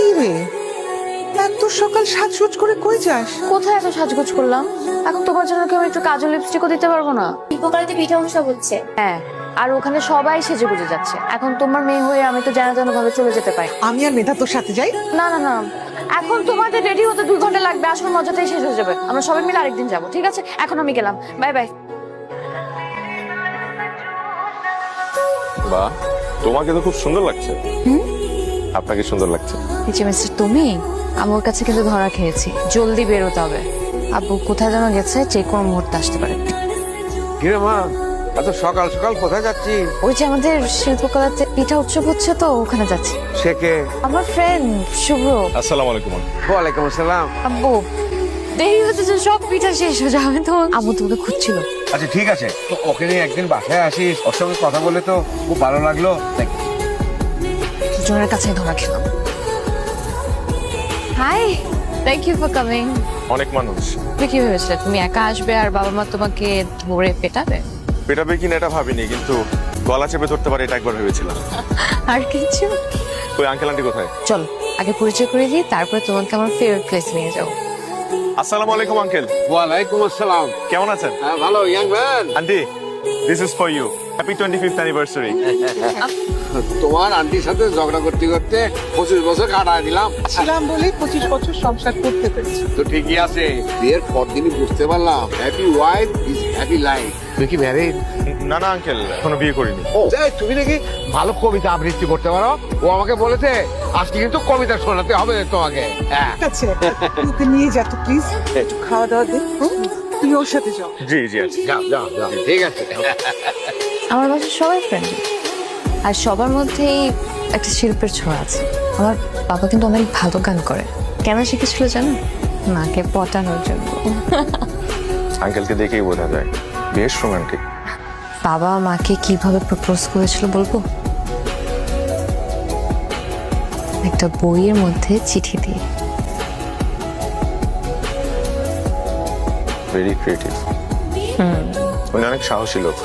এই রে, এত সকাল সাজগোজ করে কই যাস? কোথায় এত সাজগোজ করলাম? এখন তোমার জন্য কি আমি একটু কাজল লিপস্টিকও দিতে পারবো না? শিল্পকলাতে পিঠা উৎসব হচ্ছে। হ্যাঁ, আর ওখানে সবাই সেজে গুজে যাচ্ছে। এখন তোমার মেয়ে হয়ে আমি তো জানা ভাবে চলে যেতে পারি। আমি আর মেধা তোর সাথে যাই? না না না, এখন তোমাদের রেডি হতে 2 ঘন্টা লাগবে, আসল মজাটাই শেষ হয়ে যাবে। আমরা সবাই মিলে আরেকদিন যাবো, ঠিক আছে? এখন আমি গেলাম, বাই বাই। বাহ, তোমাকে তো খুব সুন্দর লাগছে। আপনাকে সুন্দর লাগছে। মিস্টার, তুমি আমার কাছে কিন্তু ধরা খেয়েছি, জলদি বেরোতে হবে। আব্বু কোথায় যেন গেছে, যে কোনো মুহূর্তে আসতে পারে। কিরে মা, এত সকাল সকাল কোথায় যাচ্ছি? ওই যে আমাদের শিল্পকলাতে পিঠা উৎসব হচ্ছে, তো ওখানে যাচ্ছি। সে কে? আমার ফ্রেন্ড শুভ্র। আসসালামু আলাইকুম। ওয়ালাইকুম আসসালাম। আব্বু দেরি হচ্ছে যে সব পিঠা শেষ হয়ে যাবে, তো আম্মু তোমাকে খুঁজছিল। আচ্ছা ঠিক আছে, তো ওকে নিয়ে একদিন বাসায় আসিস, ওর সঙ্গে কথা বলে তো খুব ভালো লাগলো। দুজনের কাছে ধরা খেলাম। Hi, thank you for coming. অনেক মানুষ। তুমি কি ভেবেছিলে তুমি একা আসবে আর বাবা মা তোমাকে ধরে পেটাবে? পেটাবে কিনা এটা ভাবিনি, কিন্তু গলা চেপে ধরতে পারে এটা একবার ভেবেছিলাম। আর কিছু? ওই আঙ্কেল আন্টি কোথায়? চল আগে পরিচয় করে দিই, তারপরে তোমাকে আমার ফেভারিট প্লেস নিয়ে যাও। আসসালামু আলাইকুম আঙ্কেল। ওয়ালাইকুম আসসালাম। কেমন আছেন? হ্যাঁ ভালো, young man. Aunty, this is for you. Happy 25th anniversary. তোমার আন্টির সাথে ঝগড়া করতে করতে 25 বছর কাটায় দিলাম। ছিলাম বলে 25 বছর সংসার করতে পেরেছি। তো ঠিকই আছে, বিয়ের পর দিনই বুঝতে পারলাম happy wife is happy life. তুমি কি ম্যারিড? না না আঙ্কেল, এখনো বিয়ে করিনি। ও তুমি নাকি ভালো কবিতা আবৃত্তি করতে পারো। ও আমাকে বলেছে আজকে কিন্তু কবিতা শোনাতে হবে তোমাকে। হ্যাঁ ঠিক আছে, তুই নিয়ে যা তো প্লিজ, একটু খাওয়া দাওয়া দে। তুই ওর সাথে যাও। জি জি আচ্ছা। যাও যাও যাও, ঠিক আছে। আমার বাসার সবাই ফ্রেন্ডলি, আর সবার মধ্যেই একটা শিল্পের ছোঁয়া আছে। আমার বাবা কিন্তু অনেক ভালো গান করে। কেন শিখেছিল জানো? মাকে পটানোর জন্য। আঙ্কেলকে দেখেই বোঝা যায় বেশ রোমান্টিক। বাবা মাকে কিভাবে প্রপোজ করেছিল বলবো? একটা বইয়ের মধ্যে চিঠি দিয়ে। Very creative. উনি অনেক সাহসী লোক।